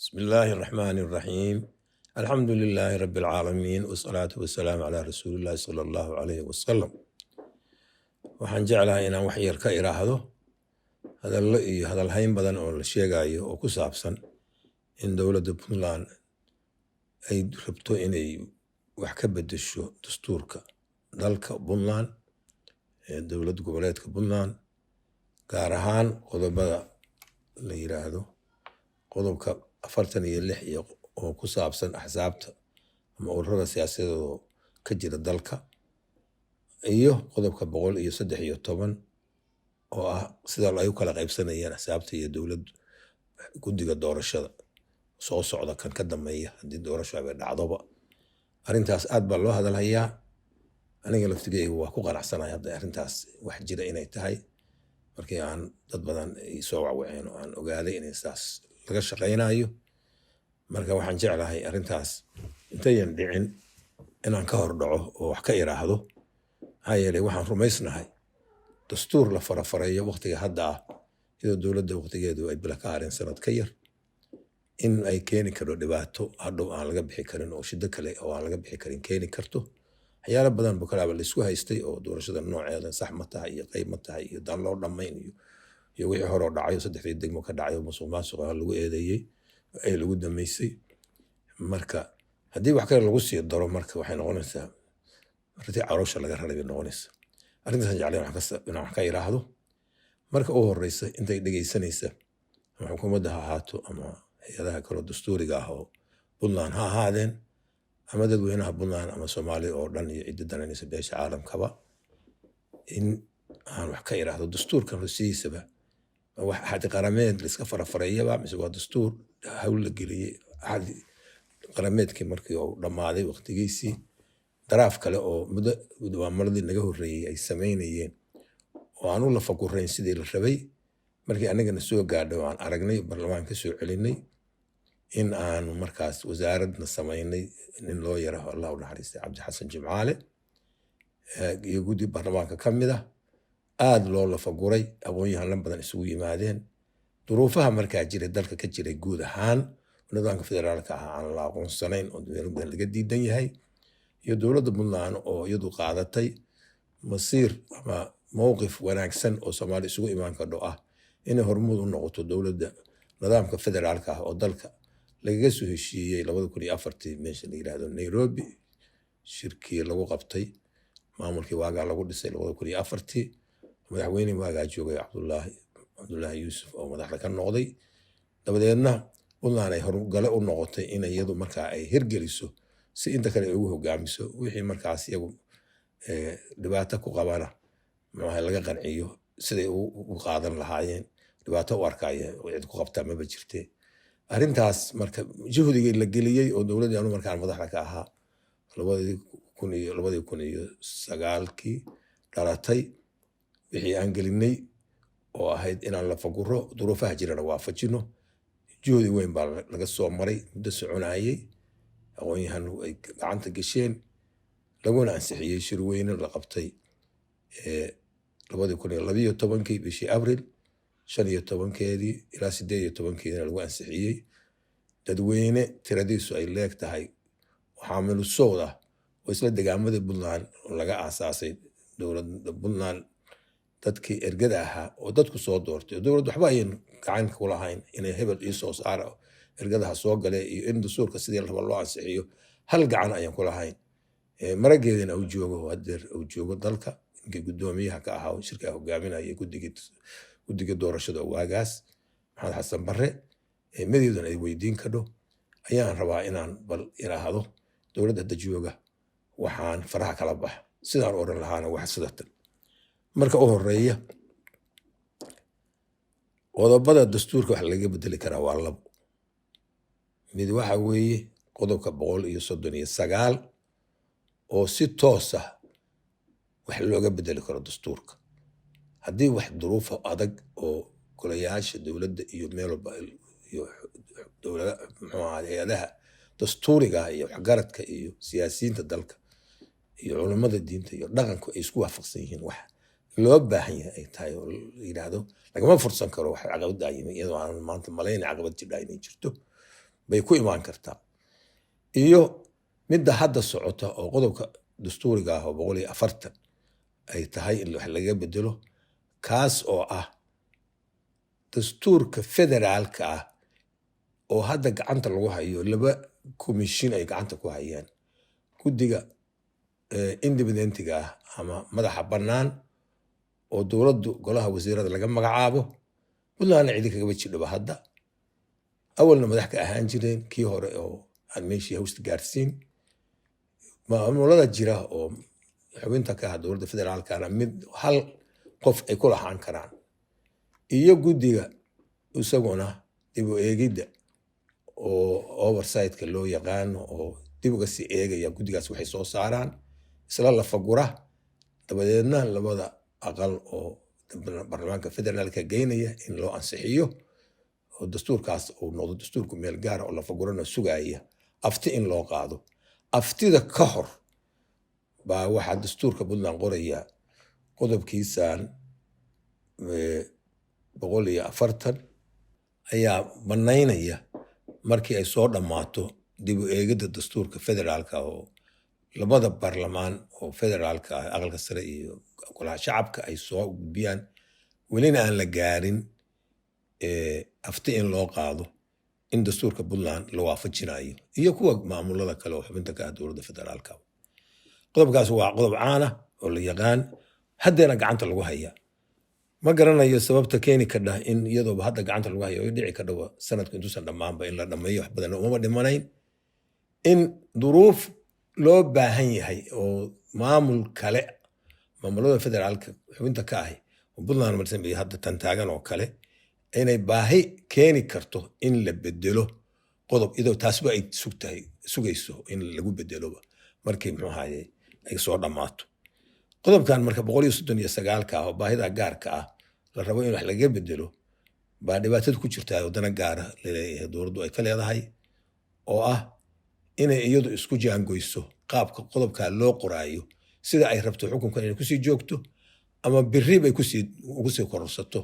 بسم الله الرحمن الرحيم. الحمد لله رب العالمين والصلاة والسلام على رسول الله صلى الله عليه وسلم. waxaan jeclahay inaan wax yar ka iraahdo hadallo iyo hadalhayn badan oo la sheegayo oo ku saabsan in dowladda Puntland ay rabto inay wax ka beddesho dastuurka dalka Puntland ee dowlad goboleedka Puntland gaar ahaan qodobada la yiraahdo qodobka 46 iyo oo ku saabsan axsaabta ama ururada siyaasadeed oo ka jira dalka iyo qodobka 113 oo ah sida ay u kala qaybsanayaan axsaabta iyo dowlad guddiga doorashada soo socda kan ka dambeeya haddii doorasho ay dhacdoba arrintaas aad baa loo hadalhayaa aniga laftigeyga waa ku qanacsanahay hadda arrintaas wax jira inay tahay markii aan dad badan ay soo wacwaceen oo aan ogaaday inay saas laga shaqaynayo marka waxaan jeclahay arrintaas intayan dhicin inaan ka hor dhaco oo wax ka iraahdo maxaa yeelay waxaan rumaysnahay dastuur la farafareeyo waqtiga hadda ah iyadoo dowladda waqtigeedu ay bila ka harin sanad ka yar in ay keeni karo dhibaato hadhow aan laga bixi karin oo shiddo kale oo aan laga bixi karin keeni karto waxyaalo badan buu kalaaba la isku haystay oo doorashada nooceeda sax ma tahay iyo qayb ma tahay iyo daan loo dhammayn iyo wixii hore oo dhacayo saddexdii degmo ka dhacayo musuqmaasuqa lagu eedeeyey ee lagu damaysay marka haddii wax kale lagu sii daro marka waxay noqonaysaa arrintii caloosha laga raray bay noqonaysaa arrintaas jeclaan inaan wax ka iraahdo marka u horeysa intay dhegaysanaysa ama xukuumadda ha ahaato ama hay-adaha kaloo dastuuriga ah oo Puntland ha ahaadeen ama dadweynaha Puntland ama Soomaaliya oo dhan iyo cidda dananaysa beesha caalamkaba in aan wax ka iraahdo dastuurkan hosiisaba wax xad qarameed la iska farafareeyaba mise waa dastuur hawl la geliyay xad qarameedkii markii uu dhamaaday waqtigiisii daraaf kale oo muddo maradii naga horreeyay ay sameynayeen oo aan u la fakurayn sidii la rabay markii anagana soo gaadhay aan aragnay baarlamaanka soo celinay in aan markaas wasaaradna sameynay nin loo yaraho Allah u naxariistay Cabdi Xasan Jimcaale iyo guddi baarlamaanka ka mid ah aad loo la faguray aqoon-yahan badan isugu yimaadeen duruufaha markaa jiray dalka ka jiray guud ahaan nidaamka federaalka ah aan la aqoonsanayn oo dowladda laga diidan yahay iyo dowladda Puntland oo iyadu qaadatay masiir ama mowqif wanaagsan oo Soomaali isugu imaan karo ah inay hormuud u noqoto dowladda nidaamka federaalka ah oo dalka lagaga soo heshiiyey 2004 meesha la yiraahdo Nairobi shirkii lagu qabtay maamulkii waagaa lagu dhisay 2004 madaxweyne waagaa joogay Cabdullaahi Yuusuf oo madaxda ka noqday dabadeedna Puntland ay horgale u noqotay in iyadu markaa ay hirgeliso si inta kale ay ugu hogaamiso wixii markaas iyagu dhibaato ku qabana maxaa laga qanciyo siday u qaadan lahaayeen dhibaato u arkaya cid ku qabta ma jirtee arrintaas marka juhdigii la geliyay oo dowladda aanu markaan madaxda ka ahaa 2009 dhalatay wixii aan gelinay oo ahayd inaan la faguro duruufaha jirana waafajino juhdi weyn baa laga soo maray muddo soconayay aqoon-yahanu ay gacanta gasheen laguna ansixiyey shir weyne la qabtay 2012 bishii Abriil 15keedii ilaa 18keedii lagu ansixiyey dadweyne tiradiisu ay leeg tahay xaamilu sowd ah oo isla deegaamada Puntland laga aasaasay dowladda Puntland dadkii ergada ahaa oo dadku soo doortay dowladdu waxba ayaan gacan ku lahayn inay hebel ii soo saaro ergadaha soo galay iyo in dastuurka sidii la rabo loo ansixiyo hal gacan ayaan ku lahayn marageedina uu joogo hadeer uu joogo dalka inkii guddoomiyaha ka ahaa shirka hogaaminaya guddiga doorashada waagaas Maxamed Xasan Barre madaxdan ay weydiin karo ayaan rabaa inaan bal iraahdo dowladda hadda jooga waxaan faraha kala bax sidaan oran lahaana wax sidatan marka u horeeya qodobada dastuurka wax laga bedeli karaa waa labo mid waxa weeye qodobka 139 oo si toos ah wax looga bedeli karo dastuurka haddii wax duruuf adag oo golayaasha dowladda iyo meel walba iyo dowladda hay'adaha dastuuriga iyo waxgaradka iyo siyaasiyiinta dalka iyo culimada diinta iyo dhaqanku ay isku waafaqsan yihiin wax loo baahan yahay ay tahay oo yiraahdo lagama fursan karo wax caqabad ay iyadoo aan maanta malayn caqabad jidha inay jirto bay ku imaan kartaa iyo midda hadda socota oo qodobka dastuuriga ah oo 140 ay tahay in wax laga bedelo kaas oo ah dastuurka federaalka ah oo hadda gacanta lagu hayo laba komishin ay gacanta ku hayaan guddiga independentiga ah ama madaxa bannaan oo dowladdu golaha wasiirada laga magacaabo Puntland cidi kaga jidhaba hadda awalna madax ka ahaan jireen kii hore oo aan meeshii hawsta gaarsiin maamulada jira oo xubinta ka ah dowladda federaalka ah mid hal qof ay ku lahaan karaan iyo guddiga isaguna dib u eegidda oo oversight-ka loo yaqaan oo dib uga sii eegaya guddigaas waxay soo saaraan isla la fagura dabadeedna labada aqal oo baarlamaanka federaalka geynaya in loo ansixiyo oo dastuurkaas uu noqdo dastuurku meel gaar ah oo la fagurana sugaya afti in loo qaado aftida ka hor baa waxaa dastuurka Puntland qoraya qodobkiisan 140 ayaa banaynaya markii ay soo dhammaato dib u eegidda dastuurka federaalka oo labada baarlamaan oo federaalka ah aqalka sare iyo golaha shacabka ay soo gudbiyaan welina aan la gaarin afti in loo qaado in dastuurka Puntland la waafajinayo iyo kuwa maamulada kale oo xubinta ka ah dowladda federaalka qodobkaas waa qodob caan ah oo la yaqaan haddeena gacanta lagu hayaa ma garanayo sababta keeni kadha in iyadoo hadda gacanta lagu hayo ay dhici kadhawa sanadku intuusan dhammaanba in la dhammeeyo wax badan uma dhimanayn in duruuf loo baahan yahay oo maamul kale maamulada federaalka xubinta ka ah oo Puntland marsan bay hadda tan taagan oo kale inay baahi keeni karto in la bedelo qodob idoo taasba ay sugayso in lagu bedelo markii muxuu ahaayay ay soo dhammaato qodobkan marka 139 ka oo baahida gaarka ah la rabo in wax laga bedelo baa dhibaatada ku jirta wadana gaar ah leeyahay dowladdu ay ka leedahay oo ah inay iyadu isku jaangoyso qaabka qodobka loo qoraayo sida ay rabto xukunka inay ku sii joogto ama birri bay ku sii kororsato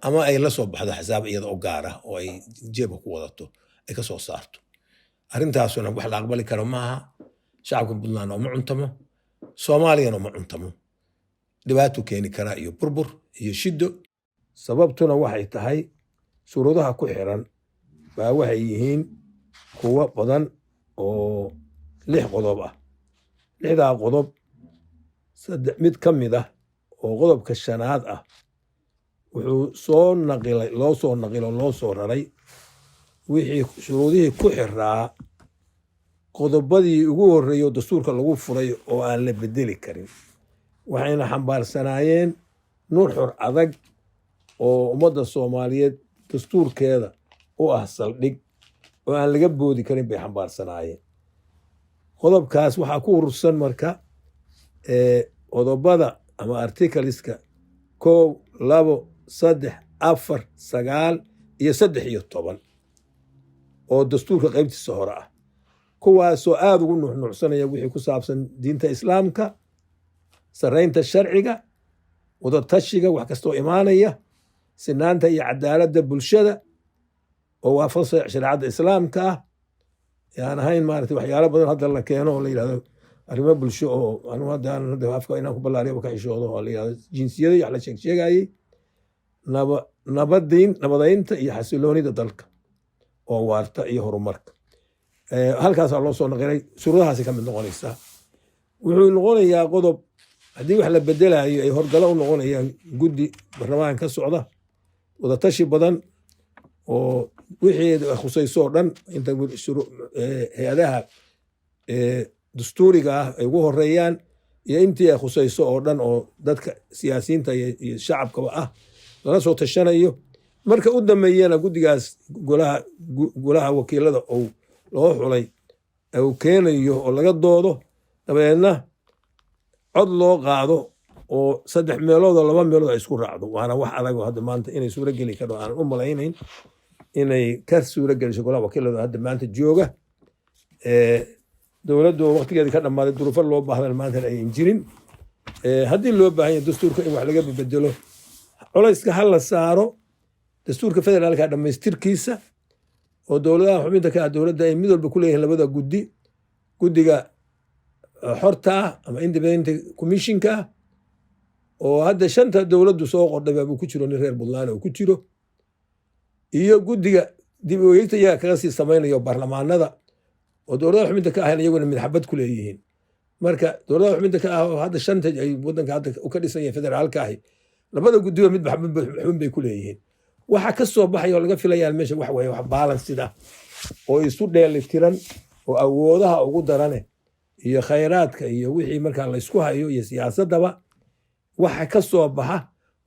ama ay la soo baxdo xisaab iyada oo gaar ah oo ay jeebka ku wadato ay ka soo saarto arrintaasuna wax la aqbali karo maaha shacabka Puntland oo ma cuntamo Soomaaliyana ma cuntamo dhibaato keeni kara iyo burbur iyo shiddo sababtuna waxay tahay shuruudaha ku xiran baa waxay yihiin kuwa badan oo 6 qodob ah 6daa qodob mid ka mid ah oo qodobka 5aad ah wuxuu loo soo raray wixii shuruudihii ku xiraa qodobadii ugu horreeyay dastuurka lagu furay oo aan la bedeli karin waxayna xambaarsanaayeen nuxur adag oo ummadda Soomaaliyeed dastuurkeeda u ah saldhig oo aan laga boodi karin bay xambaarsanaayeen qodobkaas waxaa ku urursan marka qodobada ama articleska 1 2 3 4 9 iyo 13 oo dastuurka qaybtiisa hore ah kuwaasoo aad ugu nuxnuxsanaya wixii ku saabsan diinta islaamka saraynta sharciga wada tashiga wax kastoo imaanaya sinaanta iyo cadaaladda bulshada oo waafaqsan shariicada islaamka ah yaan ahayn maaragtay waxyaalo badan hadda la keeno oo la yiraahdo arrimo bulsho oo anu hadda afka inaan ku ballaariyo ka xishoodo oo la yiraahdo jinsiyada iyo wax la sheegayay nabadaynta iyo xasiloonida dalka oo waarta iyo horumarka halkaasaa loo soo naqilay shuruudahaasi ka mid noqonaysaa wuxuu noqonayaa qodob haddii wax la bedelayo ay horgalo u noqonayaan guddi baarlamaan ka socda wadatashi badan oo wixii khusayso oo dhan inta hay-adaha dastuuriga ah ay ugu horeeyaan iyo intii ay khusayso oo dhan oo dadka siyaasiyiinta iyo shacabkaba ah lala soo tashanayo marka u dambeeyana guddigaas golaha wakiilada oo loo xulay uu keenayo oo laga doodo dabeedna cod loo qaado oo 3 meelood oo 2 meelood ay isku raacdo waana wax adag oo hadda maanta inay suura geli karo aan u malaynayn inay ka suura geliso golaha wakiilada hadda maanta jooga dowladdu waqtigeedii ka dhammaaday duruufo loo baahdan maanta ay jirin haddii loo baahan yahay dastuurka in wax laga bedelo culayska hal la saaro dastuurka federaalka dhammaystirkiisa ودولة حميدة كدولة ده ميدل بكله لبدا جدي حرتا أما independent commission كا وهذا شنطة دولة سوق قدام أبو كتيرو نهر بلان أو كتيرو iyo guddiga dib u eegta ayaa kaga sii samaynayo baarlamaanada oo dowladaha xubinta ka ahayna iyaguna midxabad ku leeyihiin marka dowladaha xubinta ka ah oo hadda shanta ay waddanka hadda u ka dhisan yahay federaalka ahi labada guddiba mid xubin bay ku leeyihiin waxa ka soo baxay oo laga filayaa meesha wax weeye wax balance sida oo isu dheelitiran oo awoodaha ugu darane iyo khayraadka iyo wixii marka la isku hayo iyo siyaasadaba waxa ka soo baxa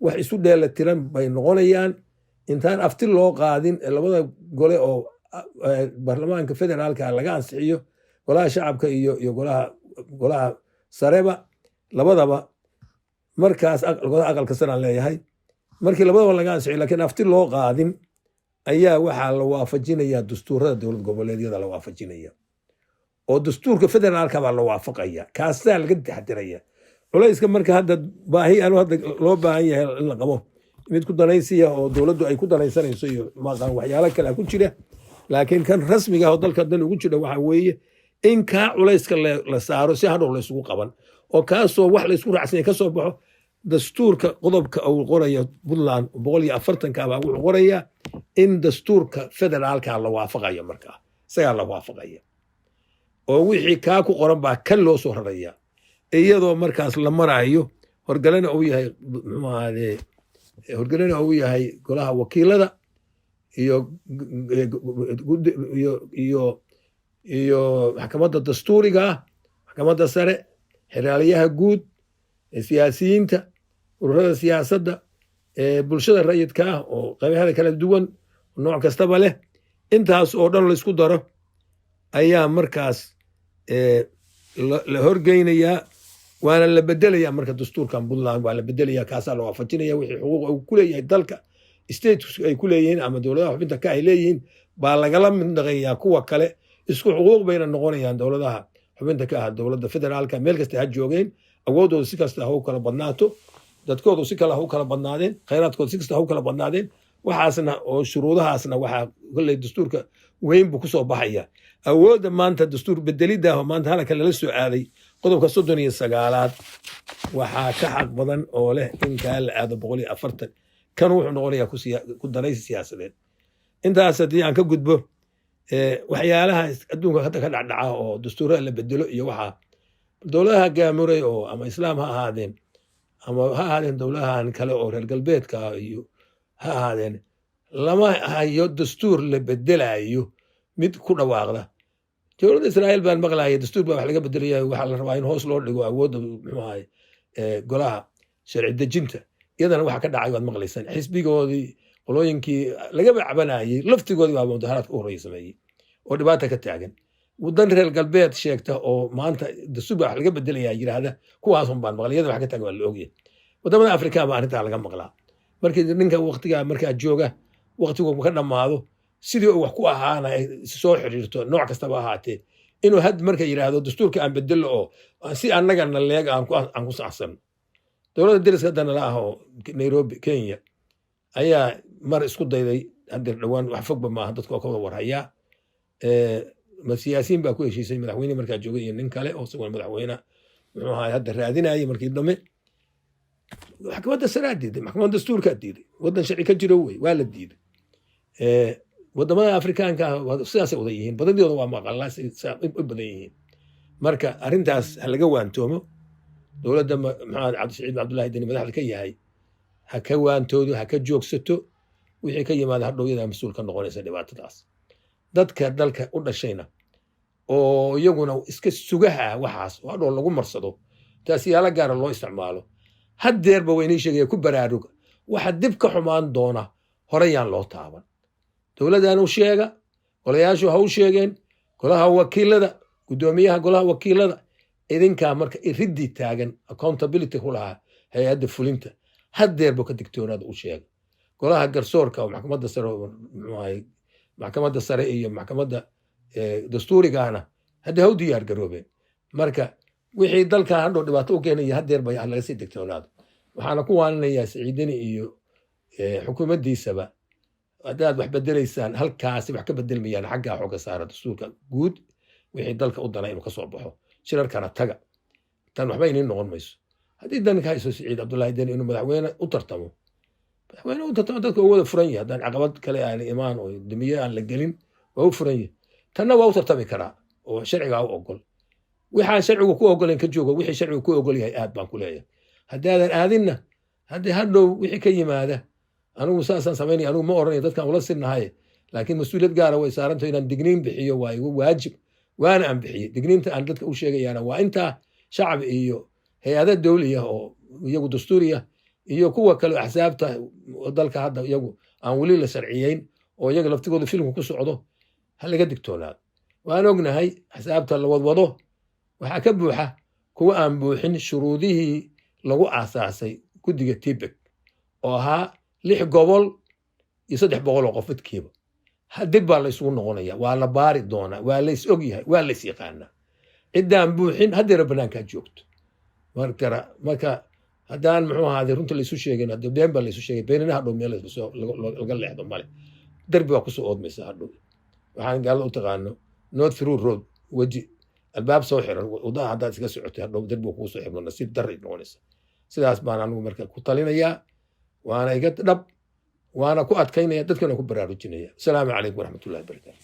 wax isu dheelitiran bay noqonayaan intaan afti loo qaadin labada gole oo baarlamaanka federaalka laga ansixiyo golaha shacabka iyo golaha sareba labadaba markaas golaha aqalka sare leeyahay markii labadaba laga ansixiyo laakiin afti loo qaadin ayaa waxaa la waafajinayaa dastuurada dowlad goboleedyada la waafajinaya oo dastuurka federaalka baa la waafaqaya kaasaa laga taxdiraya culayska marka hadda baahi aanu hadda loo baahan yahay in la qabo mid ku danaysiya oo dowladdu ay ku danaysanayso iyo maqan waxyaalo kale ku jira laakiin kan rasmiga ah oo dalka dan ugu jira waxa weeye in ka culayska la saaro si hadhow la isugu qaban oo kaasoo wax la isku raacsan ka soo baxo dastuurka qodobka uu qorayo Puntland 140 ka baa wuxuu qoraya in dastuurka federaalka la waafaqayo markaa isaga la waafaqayo oo wixii ka ku qoran baa kan loo soo raraya iyadoo markaas la marayo horgalana uu yahay horgalana uu yahay golaha wakiilada iyo maxkamadda dastuuriga maxkamadda sare xiraaliyaha guud siyaasiyiinta ururada siyaasadda bulshada rayidka ah oo qaybaha kala duwan nooc kastaba leh intaas oo dhan la isku daro ayaa markaas la horgeynayaa waana la bedelayaa marka dastuurkan Puntland waa la bedelayaa kaasaa la waafajinaya wixii xuquuq uu ku leeyahay dalka states ay ku leeyihiin ama dowladaha xubinta ka ay leeyihiin baa lagala mid dhaqayaa kuwa kale isku xuquuq bayna noqonayaan dowladaha xubinta ka ah dowladda federaalka meel kasta ha joogeen awoodooda si kasta ha u kala badnaato dadkoodu si kala ha u kala badnaadeen khayraadkooda si kasta ha u kala badnaadeen waxaasna oo shuruudahaasna waxaa kolley dastuurka weyn buu ku soo baxaya awoodda maanta dastuur bedelidda oo maanta halka lala soo aaday qodobka 39aad waxaa ka xaq badan oo leh in kaa la aado 140 kan wuxuu noqonayaa ku danaysi siyaasadeed intaas haddii aan ka gudbo waxyaalaha adduunka hadda ka dhacdhaca oo dastuurada la bedelo iyo waxaa dowladaha gaamuray oo ama islaam ha ahaadeen ama ha ahaadeen dowladahan kale oo reer galbeedka iyo ha ahaadeen lama hayo dastuur la bedelayo mid ku dhawaaqda dowladda Israa'iil baan maqlaayay dastuur baa wax laga bedelayaa waxa la rabaa in hoos loo dhigo awoodda muxuu ahay golaha sharci dejinta iyadana waxa ka dhacay waad maqlaysaan xisbigoodii qolooyinkii laga cabanayay laftigoodii baa mudaharaadka u horeysamay oo dhibaato ka taagan wadan reer galbeed sheegta oo maanta dastuur baa wax laga bedelayaa yiraahda kuwaas un baan maqlay iyada wax ka taagan waa la ogyahay wadamada Afrika baa arrinta laga maqlaa markii ninka waqtiga markaa jooga waqtigu ka dhamaado sidii uu wax ku ahaana soo xiriirto nooc kastaba ahaatee inuu had marka yiraahdo dastuurka aan bedelo oo si annagana leeg aan ku saxsan dowladda deriska hadana la aho Nairobi Kenya ayaa mar isku dayday hadir dhawaan wax fogba maaha dadka ka wada warhaya siyaasiyiin baa ku heshiisay madaxweyne markaa joogay iyo nin kale oo isagoo madaxweyne muxuu ahaa hadda raadinayay markii dambe maxkamadda sare diiday maxkamadda dastuurka diiday wadan sharci ka jiro way waa la diiday wadamada Afrikaanka sidaas ay wada yihiin badadooda waa maqalnaas u badan yihiin marka arrintaas laga waantoomo dowladda maxamed cabdi Cabdullaahi Deni madaxda ka yahay ha ka waantoodo ha ka joogsato wixii ka yimaada hadhowiyada mas'uul ka noqonaysa dhibaatadaas dadka dalka u dhashayna oo iyaguna iska sugaha waxaas oo hadhow lagu marsado taasiyaala gaar loo isticmaalo haddeerba weynii sheegaya ku baraaruga waxa dib ka xumaan doona horeyaan loo taaban dowladdan u sheega golayaashu ha u sheegeen golaha wakiilada gudoomiyaha golaha wakiilada idinka marka iridii taagan accountability ku lahaa hay'adda fulinta haddeerba ka digtoonaada u sheega golaha garsoorka oo maxkamadda sare iyo maxkamadda dastuurigana hadda u diyaar garoobeen marka wixii dalka hadhow dhibaato u keenaya haddeerba laga sii digtoonaado waxaana ku waaninayaa Siciidani iyo xukuumaddiisaba haddaad wax bedelaysaan halkaasi wax ka bedelmayaan xaggaa xooga saara dastuurka guud wixii dalka u dana inuu ka soo baxo shirarkana taga tan waxba iniin noqon mayso haddii danka hayso Siciid Cabdullaahi Deni inuu madaxweyne u tartamo dadka u wada furan yahay haddaan caqabad kale aan imaan oo damiye aan la gelin waa u furan yahay tanna waa u tartami karaa oo sharcigaa u ogol waxaan sharcigu ku ogolen ka joogo wixii sharcigu ku ogol yahay aad baan ku leeyahay haddaadan aadinna haddii hadhow wixii ka yimaada anigu saasaan samaynaya anigu ma oranayo dadkan ula sinnahay laakiin mas-uuliyad gaara way saarantahay inaan digniin bixiyo waa igu waajib waana aan bixiyey digniinta aan dadka u sheegayaana waa intaa shacab iyo hay-ada dawliya oo iyagu dastuuriya iyo kuwa kale axsaabta dalka hadda iyagu aan weli la sharciyeyn oo iyaga laftigooda filmku ku socdo ha laga digtoonaado waan ognahay axsaabta la wadwado waxaa ka buuxa kuwa aan buuxin shuruudihii lagu aasaasay guddiga tibek oo ahaa 6 gobol iyo 300 oo qof midkiiba dib baa la isugu noqonaya waa la baari doonaa waa la is og yahay waa la is yaqaanaa ciddaan buuxin haddeera bannaankaa joogto marka haddaan muxuu ahaaday runta laysu sheegin been baa laysu sheegay beenina hadhow meel laga leexdo male darbi waa kusoo oodmaysa hadhow waxaan gaalada u taqaano north through road weji albaab soo xiran wadaha haddaad iska socotay hadhow darbi waa kugu soo xirno nasiib darray noqonaysa sidaas baan anigu marka ku talinayaa waana iga dhab waana ku adkaynaya dadkana ku baraarujinaya asalaamu calaykum waraxmatullahi wabarakaatu